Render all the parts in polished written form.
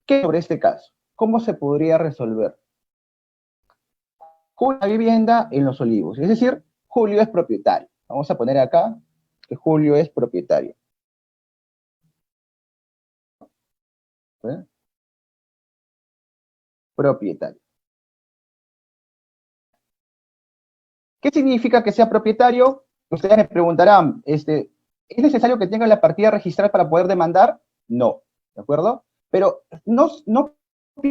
¿Qué sobre este caso? ¿Cómo se podría resolver? Julio, una vivienda en Los Olivos, es decir, Julio es propietario. Vamos a poner acá que Julio es propietario. ¿Eh? Propietario. ¿Qué significa que sea propietario? Ustedes me preguntarán, ¿es necesario que tenga la partida registral para poder demandar? No, ¿de acuerdo? Pero no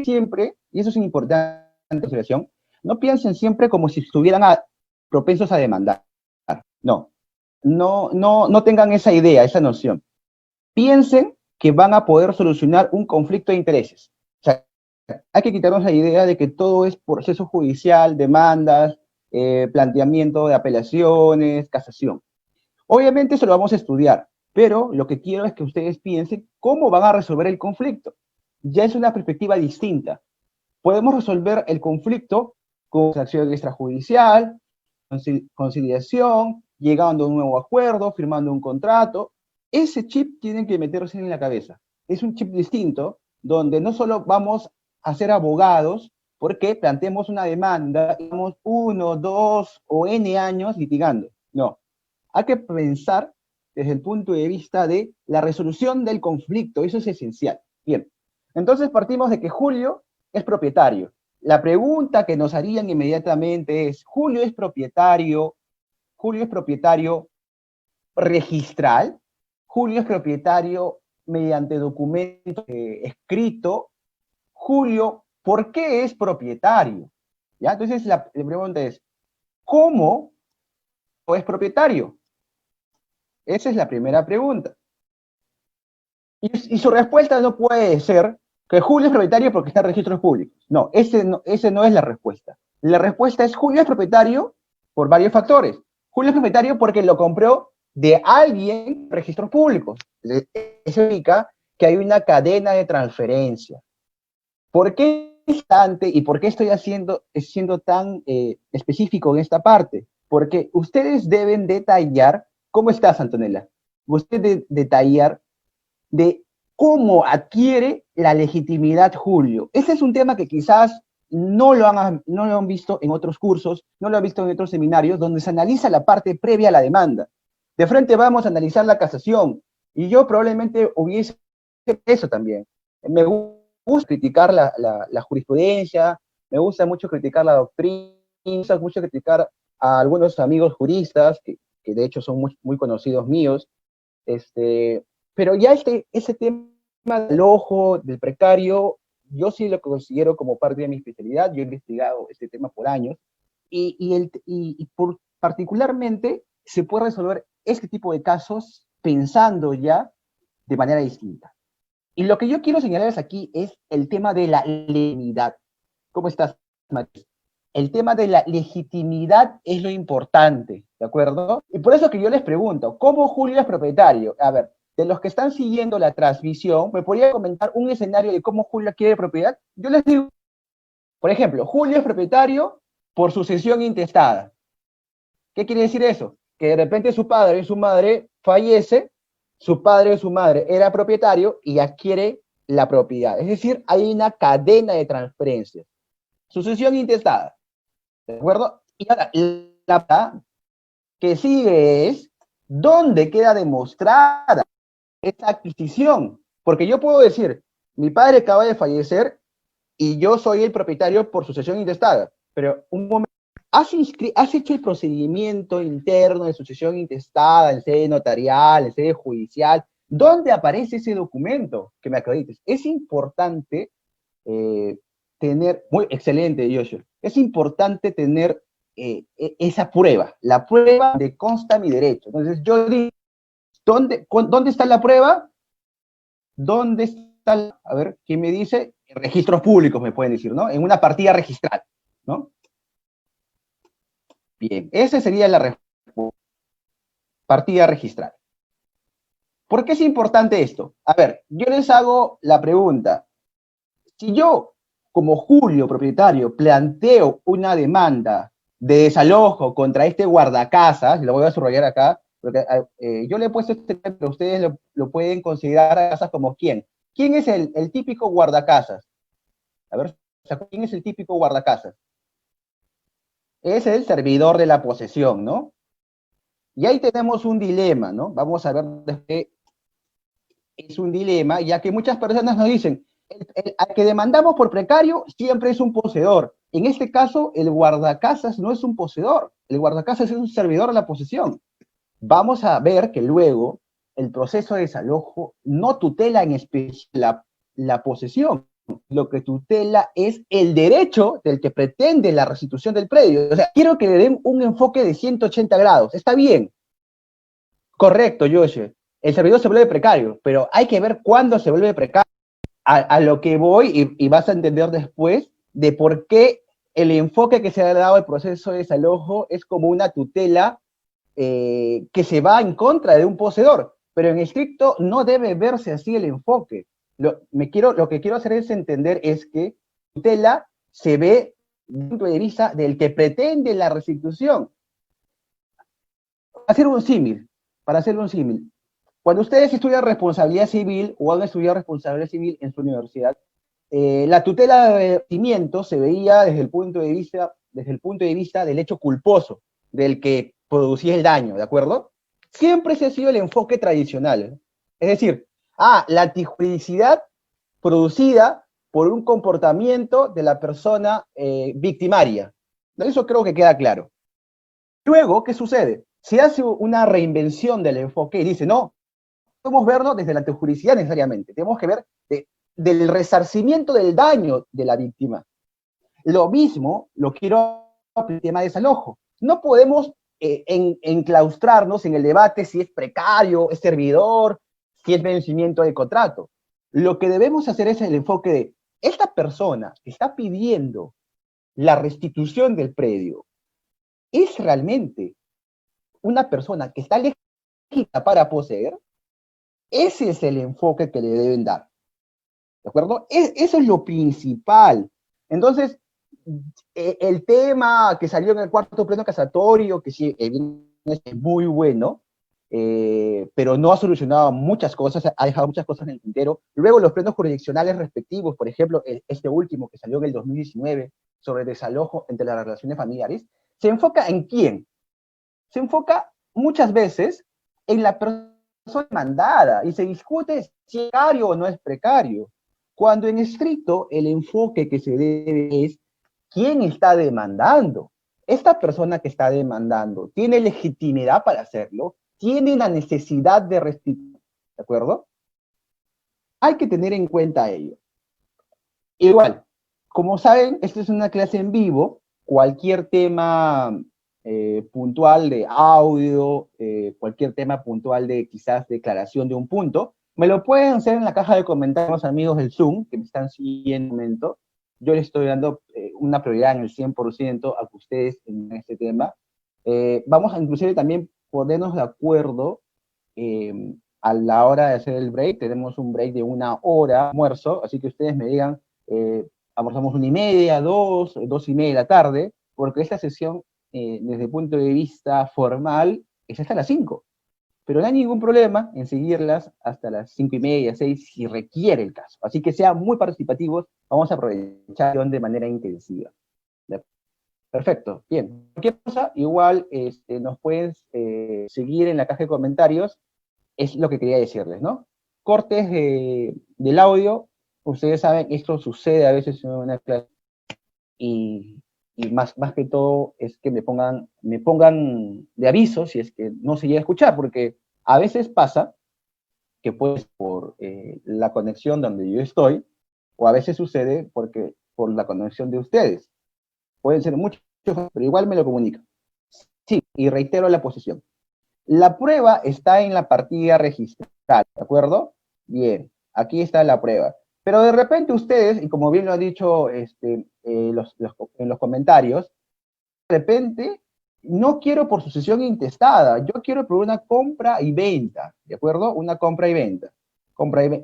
siempre, y eso es una importante consideración, no piensen siempre como si estuvieran propensos a demandar. No, no tengan esa idea, esa noción. Piensen que van a poder solucionar un conflicto de intereses. O sea, hay que quitarnos la idea de que todo es proceso judicial, demandas, planteamiento de apelaciones, casación. Obviamente eso lo vamos a estudiar, pero lo que quiero es que ustedes piensen cómo van a resolver el conflicto. Ya es una perspectiva distinta. Podemos resolver el conflicto con acción extrajudicial, conciliación, llegando a un nuevo acuerdo, firmando un contrato. Ese chip tienen que meterse en la cabeza. Es un chip distinto, donde no solo vamos a ser abogados, porque planteemos una demanda, digamos, 1, 2 o N años litigando. No, hay que pensar desde el punto de vista de la resolución del conflicto, eso es esencial. Bien, entonces partimos de que Julio es propietario. La pregunta que nos harían inmediatamente es, ¿Julio es propietario registral? ¿Julio es propietario mediante documento escrito? Julio, ¿por qué es propietario? ¿Ya? Entonces la pregunta es, ¿cómo es propietario? Esa es la primera pregunta. Y su respuesta no puede ser que Julio es propietario porque está en registros públicos. No, ese no es la respuesta. La respuesta es Julio es propietario por varios factores. Julio es propietario porque lo compró de alguien en registros públicos. Eso indica que hay una cadena de transferencia. ¿Por qué instante y por qué estoy siendo tan específico en esta parte? Porque ustedes deben detallar, ¿cómo estás, Antonella? Usted debe detallar de cómo adquiere la legitimidad Julio. Ese es un tema que quizás no lo han visto en otros cursos, no lo han visto en otros seminarios, donde se analiza la parte previa a la demanda. De frente vamos a analizar la casación, y yo probablemente hubiese eso también. Me gusta criticar la jurisprudencia, me gusta mucho criticar la doctrina, me gusta mucho criticar a algunos amigos juristas, que de hecho son muy conocidos míos, pero ya ese tema del ojo, del precario, yo sí lo considero como parte de mi especialidad. Yo he investigado este tema por años y particularmente se puede resolver este tipo de casos pensando ya de manera distinta. Y lo que yo quiero señalarles aquí es el tema de la legitimidad. ¿Cómo estás, Matías? El tema de la legitimidad es lo importante, ¿de acuerdo? Y por eso que yo les pregunto, ¿cómo Julio es propietario? A ver, de los que están siguiendo la transmisión, ¿me podría comentar un escenario de cómo Julio adquiere propiedad? Yo les digo, por ejemplo, Julio es propietario por sucesión intestada. ¿Qué quiere decir eso? Que de repente su padre y su madre fallece, su padre o su madre era propietario y adquiere la propiedad. Es decir, hay una cadena de transferencia. Sucesión intestada. ¿De acuerdo? Y ahora, la que sigue es dónde queda demostrada esa adquisición. Porque yo puedo decir, mi padre acaba de fallecer y yo soy el propietario por sucesión intestada. Pero un momento, ¿has hecho el procedimiento interno de sucesión intestada en sede notarial, en sede judicial? ¿Dónde aparece ese documento que me acredites? Es importante tener, muy excelente, Joshua, es importante tener esa prueba, la prueba de consta mi derecho. Entonces yo digo, ¿dónde está la prueba? ¿Dónde está? A ver, ¿quién me dice? En registros públicos me pueden decir, ¿no? En una partida registral, ¿no? Bien, esa sería la respuesta. Partida registral. ¿Por qué es importante esto? A ver, yo les hago la pregunta. Si yo, como Julio, propietario, planteo una demanda de desalojo contra este guardacasas, lo voy a subrayar acá, porque yo le he puesto este ejemplo, ustedes lo pueden considerar a casas como quién, ¿quién es el típico guardacasas? A ver, ¿quién es el típico guardacasas? Es el servidor de la posesión, ¿no? Y ahí tenemos un dilema, ¿no? Vamos a ver después. Es un dilema, ya que muchas personas nos dicen, al que demandamos por precario siempre es un poseedor. En este caso, el guardacasas no es un poseedor, el guardacasas es un servidor de la posesión. Vamos a ver que luego el proceso de desalojo no tutela en especial la posesión, lo que tutela es el derecho del que pretende la restitución del predio. O sea, quiero que le den un enfoque de 180 grados. Está bien, correcto, Joshua. El servidor se vuelve precario, pero hay que ver cuándo se vuelve precario. A lo que voy, y vas a entender después, de por qué el enfoque que se ha dado al proceso de desalojo es como una tutela que se va en contra de un poseedor, pero en estricto no debe verse así el enfoque. Lo que quiero hacer es entender es que tutela se ve desde el punto de vista del que pretende la restitución. Para hacer un símil, cuando ustedes estudian responsabilidad civil o han estudiado responsabilidad civil en su universidad, la tutela de revertimiento se veía desde el punto de vista del hecho culposo, del que producía el daño, ¿de acuerdo? Siempre ese ha sido el enfoque tradicional. Es decir, la antijuridicidad producida por un comportamiento de la persona victimaria. Eso creo que queda claro. Luego, ¿qué sucede? Se hace una reinvención del enfoque y dice, no, podemos verlo desde la antijuridicidad necesariamente, tenemos que ver del resarcimiento del daño de la víctima. Lo mismo lo quiero el tema de desalojo. No podemos enclaustrarnos en el debate si es precario, es servidor, si es vencimiento de contrato. Lo que debemos hacer es el enfoque de esta persona que está pidiendo la restitución del predio, ¿es realmente una persona que está legítima para poseer? Ese es el enfoque que le deben dar. ¿De acuerdo? Eso es lo principal. Entonces, el tema que salió en el cuarto pleno casatorio, que sí, es muy bueno, pero no ha solucionado muchas cosas, ha dejado muchas cosas en el tintero. Luego, los plenos jurisdiccionales respectivos, por ejemplo, este último que salió en el 2019 sobre desalojo entre las relaciones familiares, se enfoca en quién. Se enfoca muchas veces en la persona demandada y se discute si es precario o no es precario, cuando en estricto el enfoque que se debe es quién está demandando. Esta persona que está demandando tiene legitimidad para hacerlo, tiene la necesidad de restituir, ¿de acuerdo? Hay que tener en cuenta ello. Igual, como saben, esta es una clase en vivo, cualquier tema puntual de audio, cualquier tema puntual de quizás declaración de un punto, me lo pueden hacer en la caja de comentarios, amigos del Zoom, que me están siguiendo en un momento. Yo les estoy dando una prioridad en el 100% a que ustedes en este tema. Vamos a inclusive también ponernos de acuerdo a la hora de hacer el break. Tenemos un break de 1 hora, almuerzo, así que ustedes me digan, almorzamos 1:30, 2:30 de la tarde, porque esta sesión desde el punto de vista formal, es hasta las 5. Pero no hay ningún problema en seguirlas hasta las 5:30, 6, si requiere el caso. Así que sean muy participativos, vamos a aprovechar de manera intensiva. Perfecto, bien. Cualquier cosa, igual nos puedes seguir en la caja de comentarios, es lo que quería decirles, ¿no? Cortes del audio, ustedes saben, esto sucede a veces en una clase, y más que todo es que me pongan de aviso si es que no se llega a escuchar, porque a veces pasa que pues por la conexión donde yo estoy, o a veces sucede por la conexión de ustedes. Pueden ser muchos, pero igual me lo comunican. Sí, y reitero la posición. La prueba está en la partida registral, ¿de acuerdo? Bien, aquí está la prueba. Pero de repente ustedes, y como bien lo han dicho en los comentarios, de repente no quiero por sucesión intestada, yo quiero por una compra y venta, ¿de acuerdo? Una compra y venta.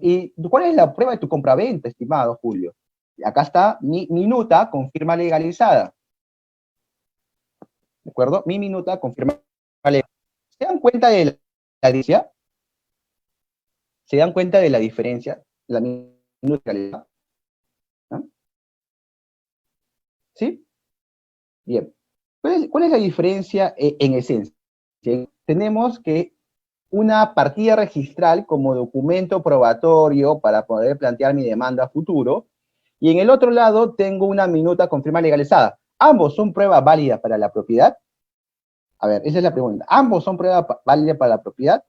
¿Y cuál es la prueba de tu compra-venta, estimado Julio? Acá está mi minuta con firma legalizada, ¿de acuerdo? Mi minuta con firma legalizada. ¿Se dan cuenta de la diferencia? ¿Se dan cuenta de la diferencia? la minuta legalizada. ¿No? ¿Sí? Bien. ¿Cuál es la diferencia en esencia? Tenemos que una partida registral como documento probatorio para poder plantear mi demanda a futuro, y en el otro lado tengo una minuta con firma legalizada. ¿Ambos son pruebas válidas para la propiedad? A ver, esa es la pregunta. ¿Ambos son pruebas válidas para la propiedad?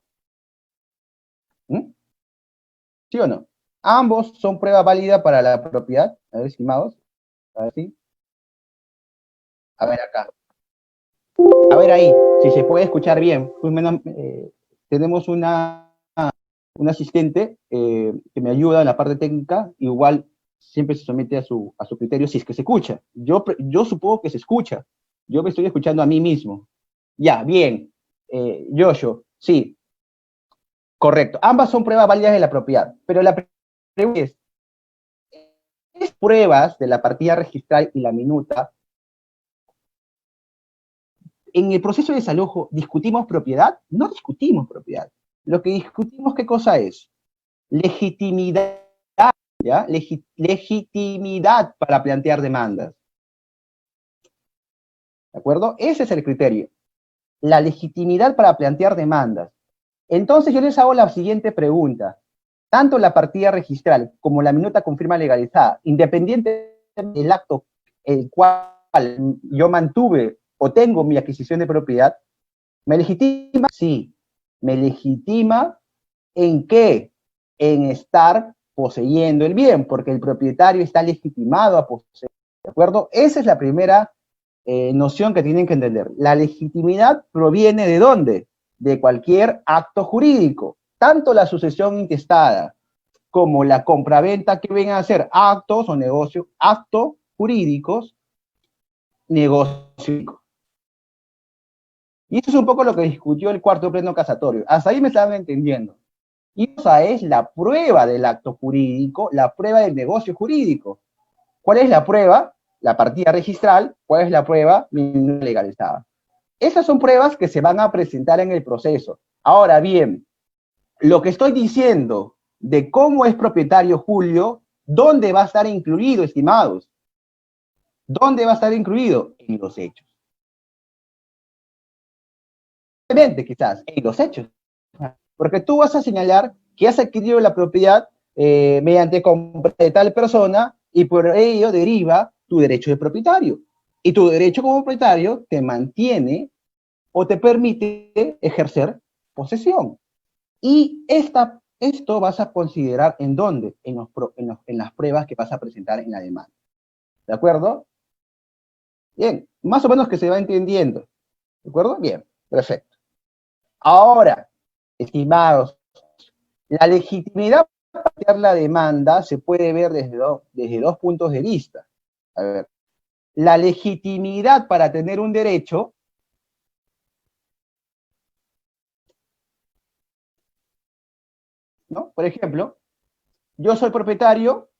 ¿Mm? ¿Sí o no? ¿Ambos son pruebas válidas para la propiedad? A ver, estimados. A ver, sí. A ver acá. A ver ahí, si se puede escuchar bien. Pues menos, tenemos un asistente que me ayuda en la parte técnica, igual siempre se somete a su criterio si es que se escucha. Yo supongo que se escucha. Yo me estoy escuchando a mí mismo. Ya, bien. Joshua, sí, correcto. Ambas son pruebas válidas de la propiedad, pero la pregunta es pruebas de la partida registral y la minuta. En el proceso de desalojo, ¿discutimos propiedad? No discutimos propiedad. Lo que discutimos, ¿qué cosa es? Legitimidad, ¿ya? Legitimidad para plantear demandas. ¿De acuerdo? Ese es el criterio. La legitimidad para plantear demandas. Entonces yo les hago la siguiente pregunta. Tanto la partida registral como la minuta con firma legalizada, independiente del acto el cual yo mantuve o tengo mi adquisición de propiedad, ¿me legitima? Sí. ¿Me legitima en qué? En estar poseyendo el bien, porque el propietario está legitimado a poseer. ¿De acuerdo? Esa es la primera noción que tienen que entender. La legitimidad proviene ¿de dónde? De cualquier acto jurídico. Tanto la sucesión intestada como la compraventa que vengan a ser actos o negocios, actos jurídicos, negocios. Y eso es un poco lo que discutió el cuarto pleno casatorio. Hasta ahí me estaban entendiendo. Y esa es la prueba del acto jurídico, la prueba del negocio jurídico. ¿Cuál es la prueba? La partida registral. ¿Cuál es la prueba? Legalizada. Esas son pruebas que se van a presentar en el proceso. Ahora bien, lo que estoy diciendo de cómo es propietario Julio, ¿dónde va a estar incluido, estimados? ¿Dónde va a estar incluido? En los hechos. Quizás, en los hechos. Porque tú vas a señalar que has adquirido la propiedad mediante compra de tal persona y por ello deriva tu derecho de propietario. Y tu derecho como propietario te mantiene o te permite ejercer posesión. Y esto vas a considerar en dónde, en las pruebas que vas a presentar en la demanda. ¿De acuerdo? Bien, más o menos que se va entendiendo. ¿De acuerdo? Bien, perfecto. Ahora, estimados, la legitimidad para plantear la demanda se puede ver desde dos puntos de vista. A ver, la legitimidad para tener un derecho, ¿no? Por ejemplo, yo soy propietario,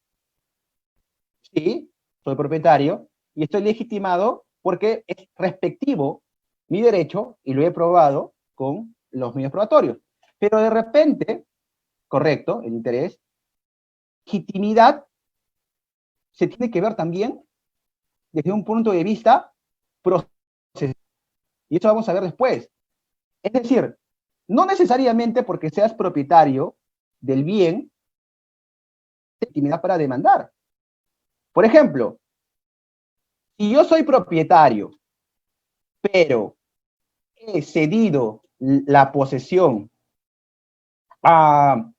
sí, soy propietario, y estoy legitimado porque es respectivo mi derecho, y lo he probado con los medios probatorios. Pero de repente, correcto, el interés, legitimidad se tiene que ver también desde un punto de vista procesal. Y eso vamos a ver después. Es decir, no necesariamente porque seas propietario del bien, legitimidad para demandar. Por ejemplo, si yo soy propietario, pero he cedido la posesión a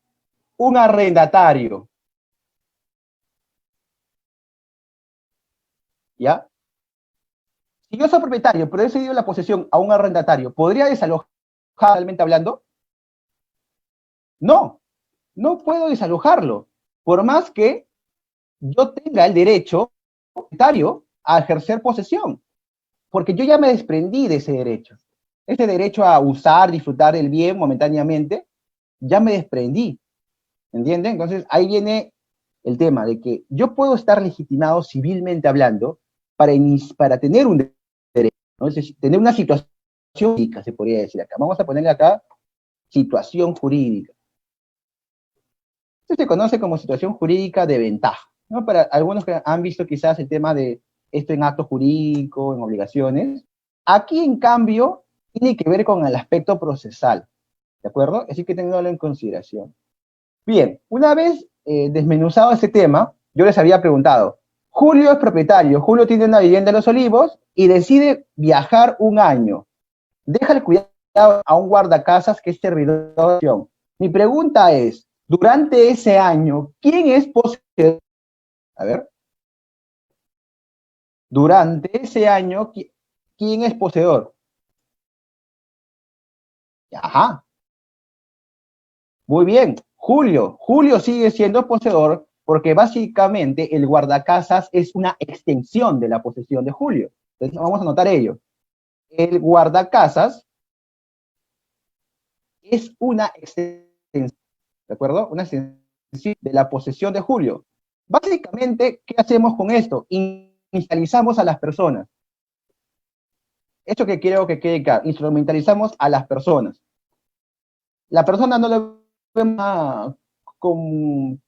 un arrendatario, ¿ya? Si yo soy propietario, pero he cedido la posesión a un arrendatario, ¿podría desalojar legalmente hablando? No, no puedo desalojarlo, por más que yo tenga el derecho propietario a ejercer posesión, porque yo ya me desprendí de ese derecho. Ese derecho a usar, disfrutar el bien momentáneamente, ya me desprendí, ¿entienden? Entonces ahí viene el tema de que yo puedo estar legitimado civilmente hablando para tener un derecho, ¿no? Es decir, tener una situación jurídica, se podría decir acá. Vamos a ponerle acá situación jurídica. Esto se conoce como situación jurídica de ventaja, ¿no? Para algunos que han visto quizás el tema de esto en acto jurídico, en obligaciones. Aquí, en cambio, tiene que ver con el aspecto procesal, ¿de acuerdo? Así que tenganlo en consideración. Bien, una vez desmenuzado ese tema, yo les había preguntado, Julio es propietario, Julio tiene una vivienda en Los Olivos y decide viajar un año. Deja el cuidado a un guardacasas que es servidor de acción. Mi pregunta es, durante ese año, ¿quién es poseedor? A ver, durante ese año, ¿quién es poseedor? Ajá, muy bien. Julio sigue siendo poseedor porque básicamente el guardacasas es una extensión de la posesión de Julio. Entonces vamos a notar ello. El guardacasas es una extensión, ¿de acuerdo? Una extensión de la posesión de Julio. Básicamente, ¿qué hacemos con esto? Inicializamos a las personas. Esto que quiero que quede claro, instrumentalizamos a las personas. La persona no lo vemos como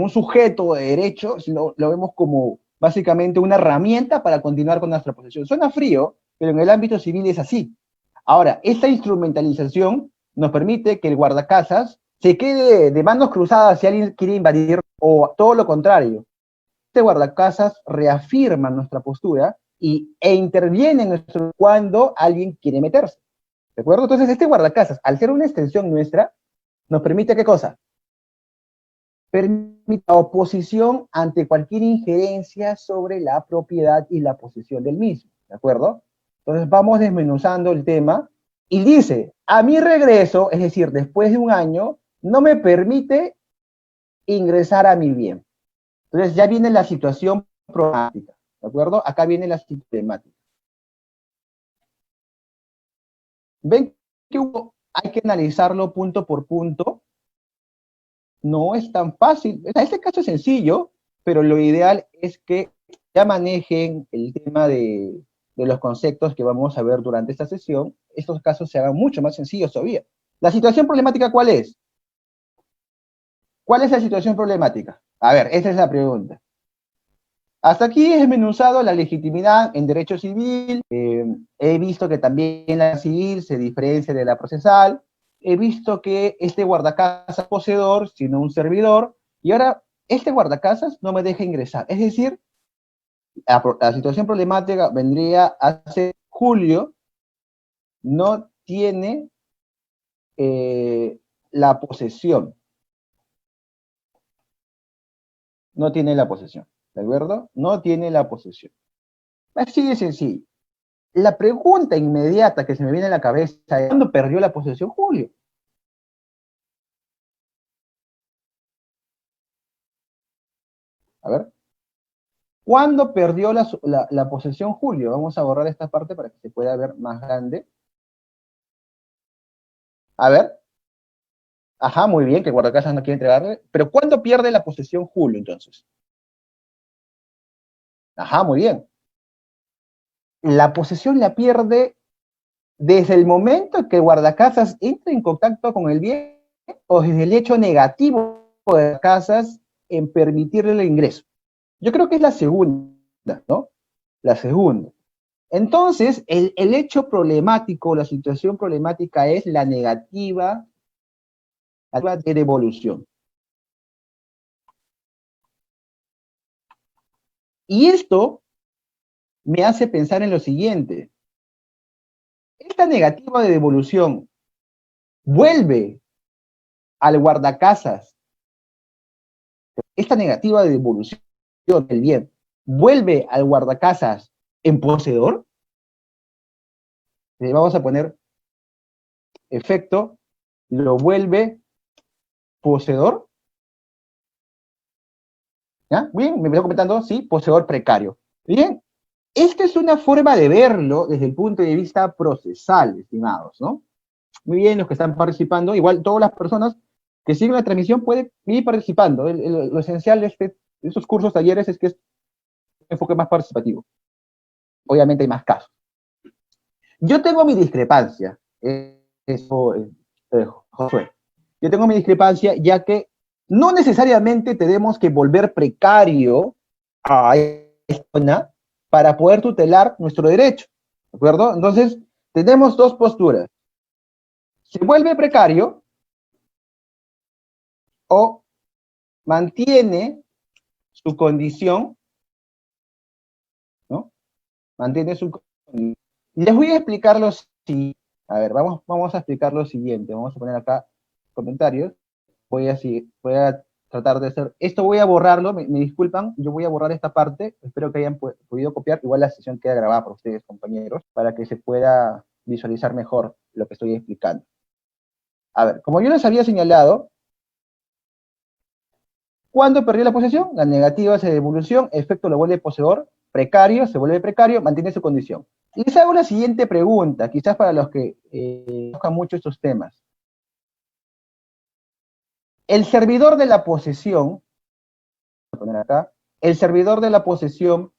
un sujeto de derecho, sino lo vemos como básicamente una herramienta para continuar con nuestra posesión. Suena frío, pero en el ámbito civil es así. Ahora, esta instrumentalización nos permite que el guardacasas se quede de manos cruzadas si alguien quiere invadir, o todo lo contrario. Este guardacasas reafirma nuestra postura e interviene en nuestro cuando alguien quiere meterse. ¿De acuerdo? Entonces, este guardacasas, al ser una extensión nuestra, nos permite, ¿qué cosa? Permite la oposición ante cualquier injerencia sobre la propiedad y la posesión del mismo. ¿De acuerdo? Entonces, vamos desmenuzando el tema y dice, a mi regreso, es decir, después de un año, no me permite ingresar a mi bien. Entonces, ya viene la situación problemática. ¿De acuerdo? Acá viene la sistemática. ¿Ven que hay que analizarlo punto por punto? No es tan fácil. En este caso es sencillo, pero lo ideal es que ya manejen el tema de los conceptos que vamos a ver durante esta sesión. Estos casos se hagan mucho más sencillos todavía. ¿La situación problemática cuál es? ¿Cuál es la situación problemática? A ver, esa es la pregunta. Hasta aquí he desmenuzado la legitimidad en derecho civil, he visto que también la civil se diferencia de la procesal, he visto que este guardacasas es poseedor, sino un servidor, y ahora este guardacasas no me deja ingresar. Es decir, la situación problemática vendría a ser Julio no tiene la posesión, no tiene la posesión, ¿de acuerdo? No tiene la posesión. Así de sencillo. La pregunta inmediata que se me viene a la cabeza es, ¿cuándo perdió la posesión Julio? A ver, ¿cuándo perdió la posesión Julio? Vamos a borrar esta parte para que se pueda ver más grande. A ver, ajá, muy bien, que el guardacasas no quiere entregarle, pero ¿cuándo pierde la posesión Julio entonces? Ajá, muy bien. La posesión la pierde desde el momento en que el guardacasas entra en contacto con el bien o desde el hecho negativo de casas en permitirle el ingreso. Yo creo que es la segunda, ¿no? La segunda. Entonces, el hecho problemático, la situación problemática es la negativa de devolución. Y esto me hace pensar en lo siguiente. Esta negativa de devolución vuelve al guardacasas. Esta negativa de devolución del bien vuelve al guardacasas en poseedor. Vamos a poner efecto, lo vuelve poseedor. ¿Ya? Bien, me voy comentando, sí, poseedor precario. Bien, esta es una forma de verlo desde el punto de vista procesal, estimados, ¿no? Muy bien, los que están participando, igual todas las personas que siguen la transmisión pueden ir participando. Lo esencial de estos cursos, talleres, es que es un enfoque más participativo. Obviamente hay más casos. Yo tengo mi discrepancia, Josué. Yo tengo mi discrepancia ya que No necesariamente tenemos que volver precario a esta zona para poder tutelar nuestro derecho, ¿de acuerdo? Entonces, tenemos dos posturas. Se vuelve precario o mantiene su condición, ¿no? Mantiene su condición. Les voy a explicar lo siguiente. A ver, vamos a explicar lo siguiente. Vamos a poner acá comentarios. Voy a tratar de hacer, esto voy a borrarlo, me disculpan, yo voy a borrar esta parte, espero que hayan podido copiar, igual la sesión queda grabada por ustedes, compañeros, para que se pueda visualizar mejor lo que estoy explicando. A ver, como yo les había señalado, ¿cuándo perdió la posesión? La negativa es de devolución, efecto lo vuelve poseedor, precario, se vuelve precario, mantiene su condición. Les hago la siguiente pregunta, quizás para los que conozcan mucho estos temas. El servidor de la posesión, voy a poner acá, el servidor de la posesión,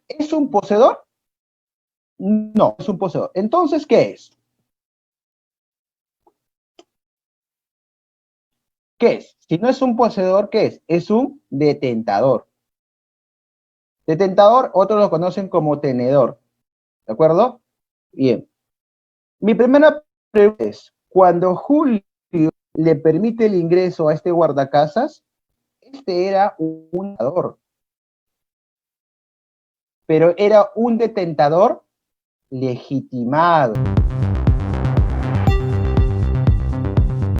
¿es un poseedor? No, es un poseedor. Entonces, ¿qué es? ¿Qué es? Si no es un poseedor, ¿qué es? Es un detentador. Detentador, otros lo conocen como tenedor. ¿De acuerdo? Bien. Mi primera pregunta es, cuando Julio le permite el ingreso a este guardacasas, este era un detentador, pero era un detentador legitimado.